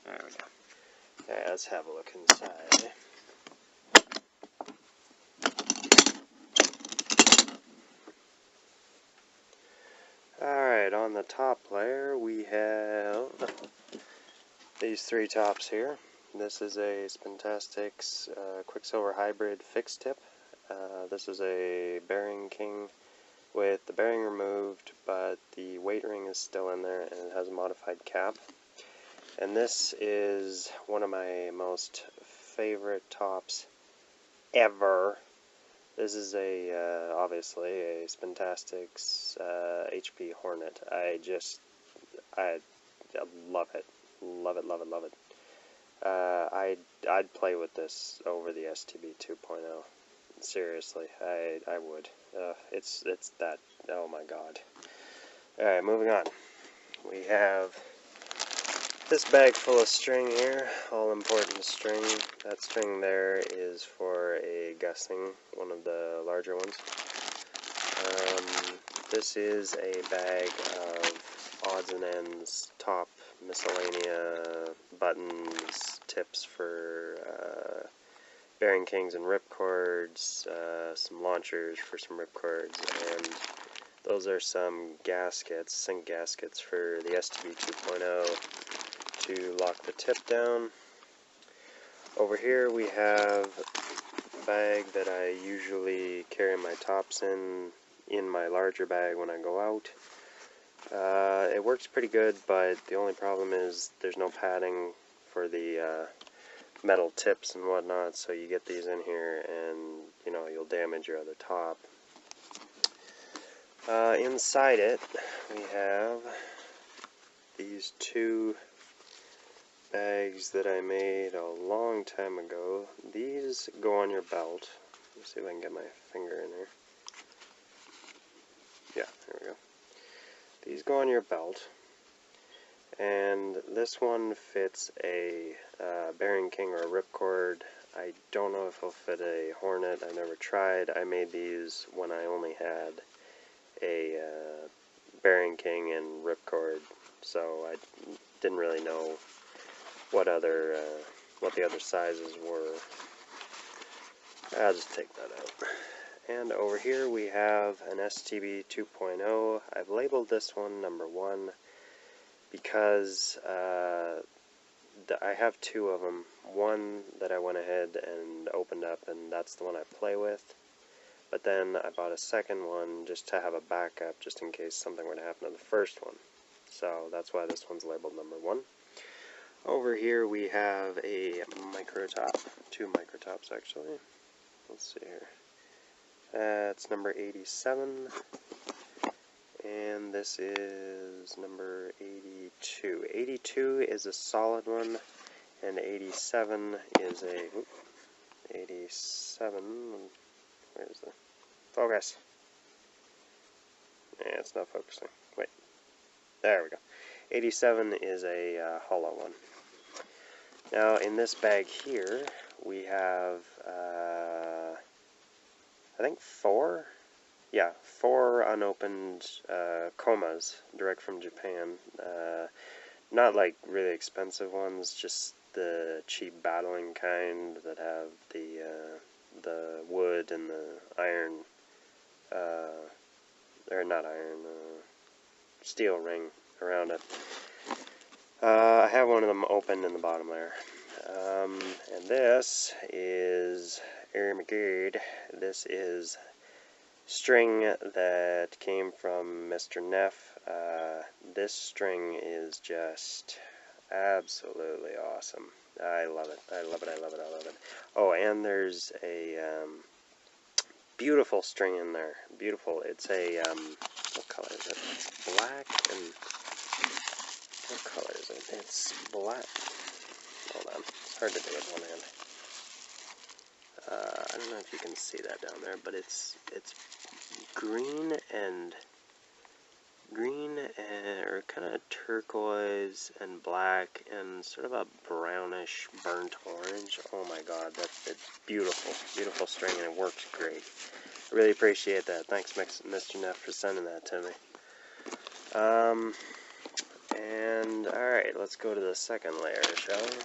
There we go. Okay, let's have a look inside. Alright, on the top layer we have these three tops here. This is a Spintastics Quicksilver Hybrid fixed tip. This is a Bearing King with the bearing removed, but the weight ring is still in there and it has a modified cap. And this is one of my most favorite tops ever. This is obviously a Spintastics HP Hornet. I love it. Love it, love it, love it. I'd play with this over the STB 2.0. Seriously, I would. It's that, oh my god. Alright, moving on. We have this bag full of string here, all important string. That string there is for a gusting, one of the larger ones. This is a bag of odds and ends, top miscellanea, buttons, tips for Bearing Kings and ripcords, some launchers for some ripcords, and those are some gaskets, sync gaskets for the STB 2.0 to lock the tip down. Over here we have a bag that I usually carry my tops in my larger bag when I go out. It works pretty good, but the only problem is there's no padding for the metal tips and whatnot, so you get these in here and you'll damage your other top. Inside it we have these two bags that I made a long time ago. These go on your belt. Let's see if I can get my finger in there. Yeah, there we go. These go on your belt, and this one fits a Bearing King or a ripcord. I don't know if it'll fit a Hornet. I never tried. I made these when I only had a Bearing King and ripcord, so I didn't really know what the other sizes were. I'll just take that out. And over here we have an STB 2.0. I've labeled this one number 1 because I have two of them. One that I went ahead and opened up, and that's the one I play with. But then I bought a second one just to have a backup, just in case something were to happen to the first one. So that's why this one's labeled number 1. Over here we have a micro top, 2 micro tops actually. Let's see here. That's number 87, and this is number 82. 82 is a solid one, and 87 is a, 87, where's the focus? Yeah, it's not focusing. Wait, there we go. 87 is a hollow one. Now in this bag here, we have, I think 4? Yeah, 4 unopened Komas, direct from Japan. Not like really expensive ones, just the cheap battling kind that have the wood and the iron, or not iron, steel ring around it. I have one of them open in the bottom layer. And this is Ermagerd. This is string that came from Mr. Neff. This string is just absolutely awesome. I love it. I love it. I love it. I love it. Oh, and there's a beautiful string in there. Beautiful. It's a what color is it? It's black and what color is it? It's black. Hold on. It's hard to do with one hand. I don't know if you can see that down there, but it's green and or kind of turquoise and black and sort of a brownish burnt orange. Oh my god, that's beautiful, beautiful string, and it works great. I really appreciate that. Thanks, Mr. Neff, for sending that to me. And alright, let's go to the second layer, shall we?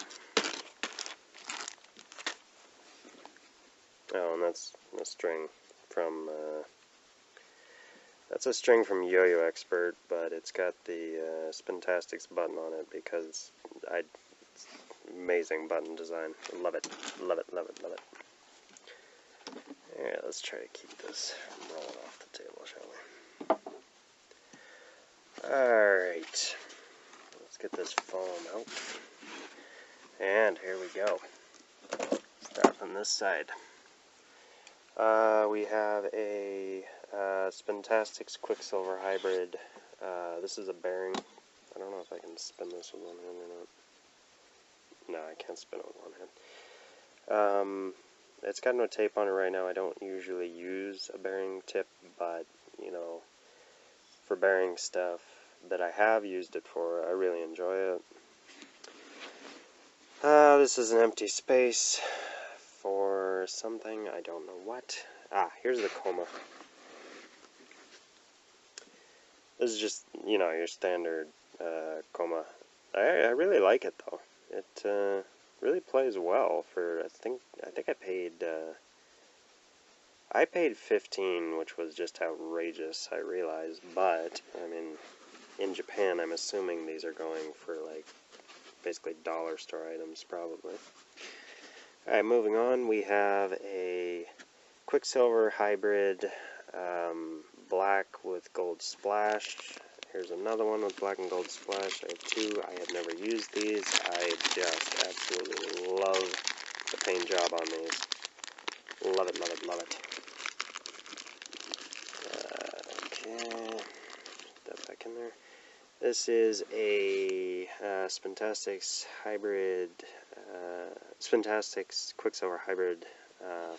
Oh, and that's a string from Yo-Yo Expert, but it's got the Spintastics button on it because it's amazing button design. Love it, love it, love it, love it. Alright, let's try to keep this from rolling off the table, shall we? Alright, let's get this foam out. And here we go. Start from this side. We have a Spintastics Quicksilver Hybrid. This is a bearing. I don't know if I can spin this with one hand or not. No, I can't spin it with one hand. It's got no tape on it right now. I don't usually use a bearing tip, but, you know, for bearing stuff that I have used it for, I really enjoy it. This is an empty space for something, I don't know what. Here's the coma. This is just, you know, your standard coma. I really like it though. It really plays well for, I think I paid $15, which was just outrageous, I realized, but I mean, in Japan I'm assuming these are going for like basically dollar store items probably. Alright, moving on, we have a Quicksilver Hybrid black with gold splash. Here's another one with black and gold splash. I have two. I have never used these. I just absolutely love the paint job on these. Love it, love it, love it. Okay, put that back in there. This is a Spintastics Hybrid, Spintastics Quicksilver Hybrid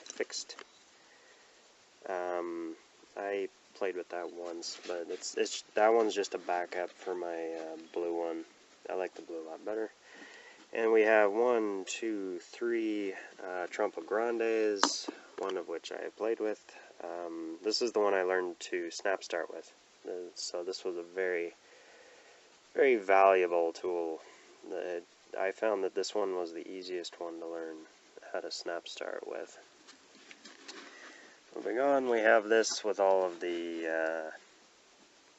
fixed. I played with that once, but that one's just a backup for my blue one. I like the blue a lot better. And we have 1, 2, 3 Trompo Grandes, one of which I have played with. This is the one I learned to snap start with. So this was a very, very valuable tool. I found that this one was the easiest one to learn how to snap start with. Moving on, we have this with all of the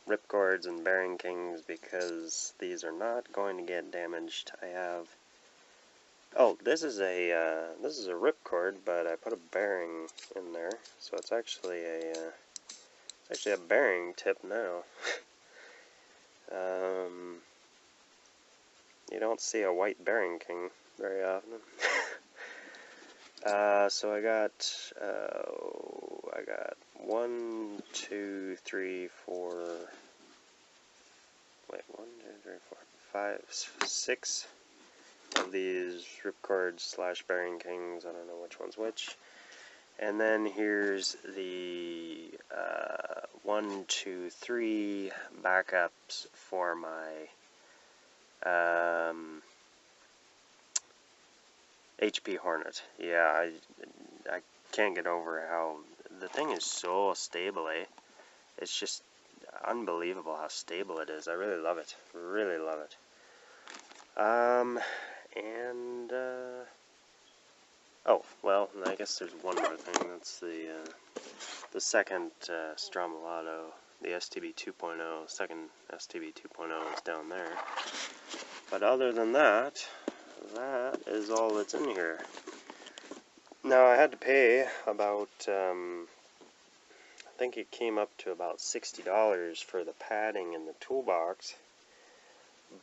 ripcords and bearing kings because these are not going to get damaged. I have, this is a ripcord, but I put a bearing in there, so it's actually a bearing tip now. You don't see a white bearing king very often. So I got 1, 2, 3, 4. Wait, 1, 2, 3, 4, 5, 6 of these ripcord slash bearing kings. I don't know which one's which. And then here's the 1, 2, 3 backups for my HP Hornet. Yeah, I can't get over how the thing is so stable, eh? It's just unbelievable how stable it is. I really love it. Really love it. Oh, well, I guess there's one more thing. That's the second Stromolato, the STB 2.0. Second STB 2.0 is down there. But other than that, that is all that's in here. Now, I had to pay about, I think it came up to about $60 for the padding in the toolbox.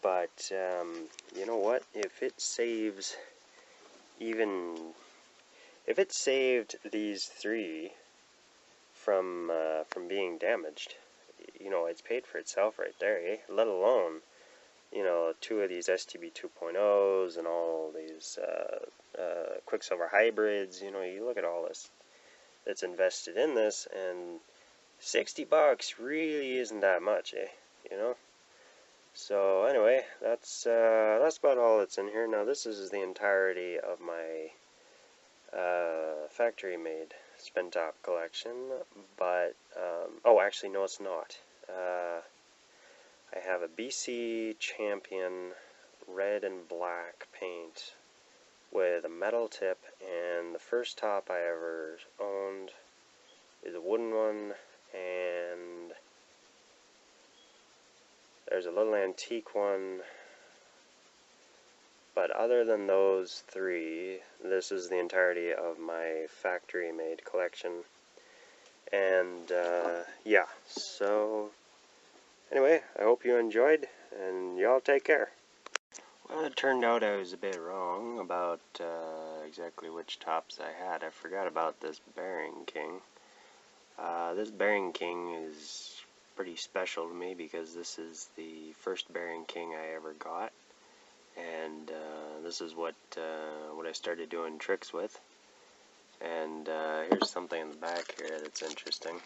But, you know what? If it saved these three from being damaged, you know, it's paid for itself right there, eh? Let alone, you know, 2 of these STB 2.0s and all these Quicksilver hybrids. You know, you look at all this that's invested in this, and $60 really isn't that much, eh? You know. So anyway, that's about all that's in here. Now this is the entirety of my factory-made Spintop collection, but oh, actually no, it's not. I have a BC Champion red and black paint with a metal tip, and the first top I ever owned is a wooden one, and there's a little antique one, but other than those three, this is the entirety of my factory-made collection. And yeah, so anyway, I hope you enjoyed, and y'all take care. Well, it turned out I was a bit wrong about exactly which tops I had. I forgot about this Bearing King. This Bearing King is pretty special to me because this is the first Bearing King I ever got, and this is what I started doing tricks with. And here's something in the back here that's interesting.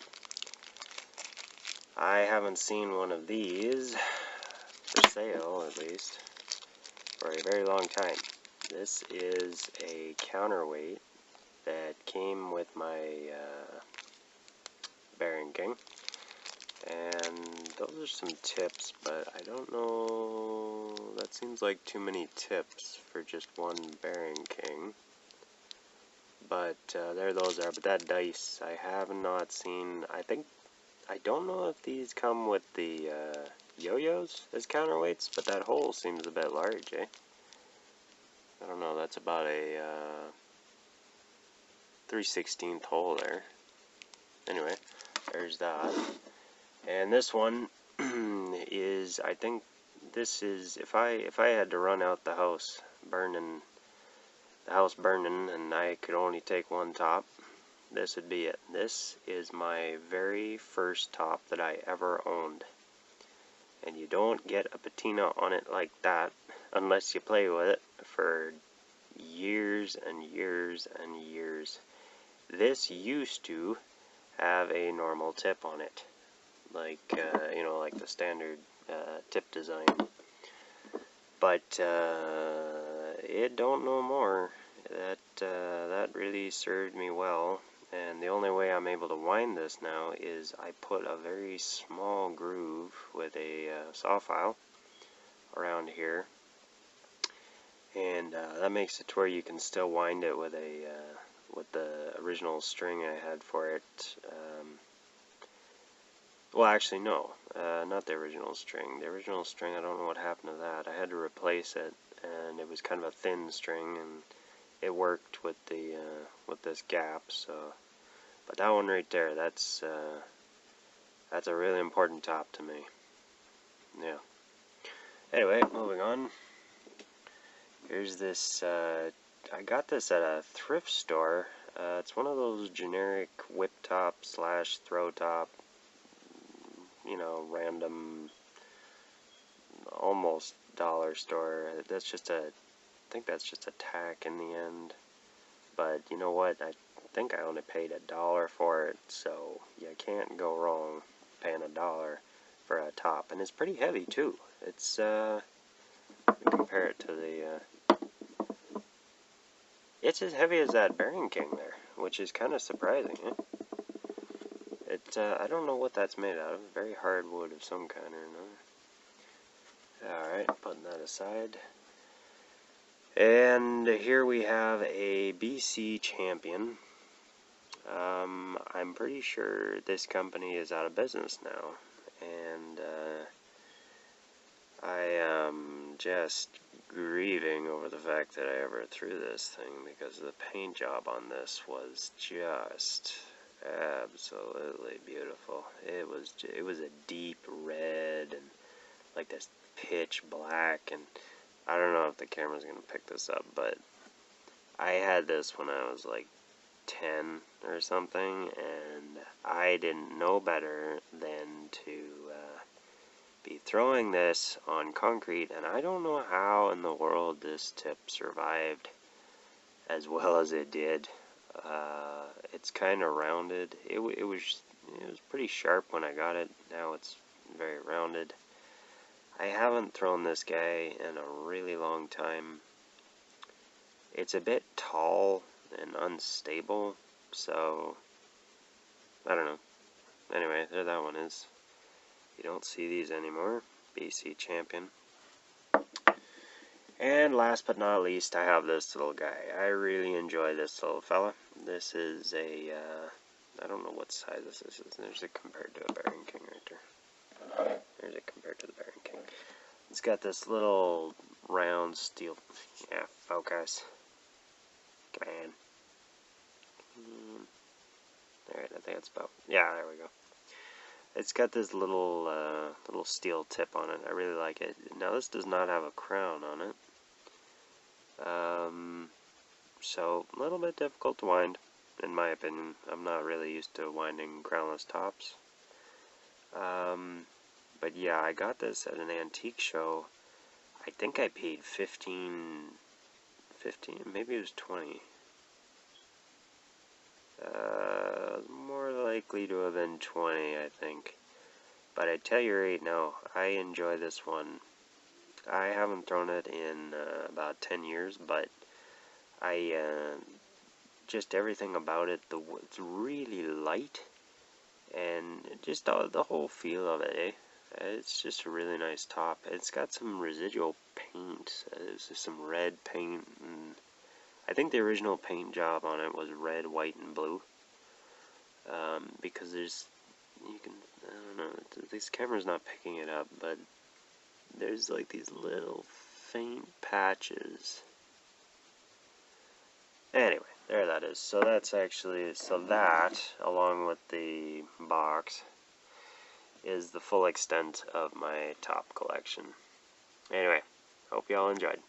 I haven't seen one of these for sale, at least, for a very long time. This is a counterweight that came with my Bearing King, and those are some tips, but I don't know, that seems like too many tips for just one Bearing King. But there those are. But that dice, I have not seen. I don't know if these come with the yo-yos as counterweights, but that hole seems a bit large, eh? I don't know, that's about a 3/16 hole there. Anyway, there's that. And this one is, I think this is, if I had to run out the house burning, and I could only take one top, this would be it. This is my very first top that I ever owned. And you don't get a patina on it like that unless you play with it for years and years and years. This used to have a normal tip on it, like you know, like the standard tip design. But it don't no more. That really served me well, and the only way I'm able to wind this now is I put a very small groove with a saw file around here, and that makes it to where you can still wind it with the original string I had for it. Well, actually, no, not the original string. The original string, I don't know what happened to that. I had to replace it, and it was kind of a thin string, and it worked with the with this gap. So, but that one right there, that's a really important top to me. Yeah. Anyway, moving on. Here's this. I got this at a thrift store. It's one of those generic whip top / throw top, you know, random, almost dollar store. That's just I think that's just a tack in the end. But you know what? I think I only paid $1 for it, so you can't go wrong paying $1 for a top. And it's pretty heavy too. It's compare it to the. It's as heavy as that Bearing King there, which is kind of surprising. Eh? I don't know what that's made out of. Very hard wood of some kind or another. Alright, putting that aside. And here we have a BC Champion. I'm pretty sure this company is out of business now. And I am just grieving over the fact that I ever threw this thing, because the paint job on this was just absolutely beautiful. It was a deep red and like this pitch black, and I don't know if the camera's gonna pick this up, but I had this when I was like 10 or something, and I didn't know better than to be throwing this on concrete, and I don't know how in the world this tip survived as well as it did. It's kind of rounded. It was pretty sharp when I got it. Now it's very rounded. I haven't thrown this guy in a really long time. It's a bit tall and unstable, so I don't know. Anyway, there that one is. You don't see these anymore BC champion. And last but not least, I have this little guy. I really enjoy this little fella. This is a, I don't know what size this is. There's it compared to a Baron King right there. There's it compared to the Baron King. It's got this little round steel, yeah, focus. Come on. Alright, I think that's about, yeah, there we go. It's got this little little steel tip on it. I really like it. Now this does not have a crown on it. So a little bit difficult to wind, in my opinion. I'm not really used to winding crownless tops. But yeah, I got this at an antique show. I think I paid 15, maybe it was 20. More likely to have been 20, I think. But I tell you right now, I enjoy this one. I haven't thrown it in about 10 years, but I just everything about it. It's really light, and just the whole feel of it. It's just a really nice top. It's got some residual paint. There's some red paint, and I think the original paint job on it was red, white, and blue. Because I don't know, this camera's not picking it up, but there's like these little faint patches. Anyway, there that is. So that, along with the box, is the full extent of my top collection. Anyway, hope y'all enjoyed.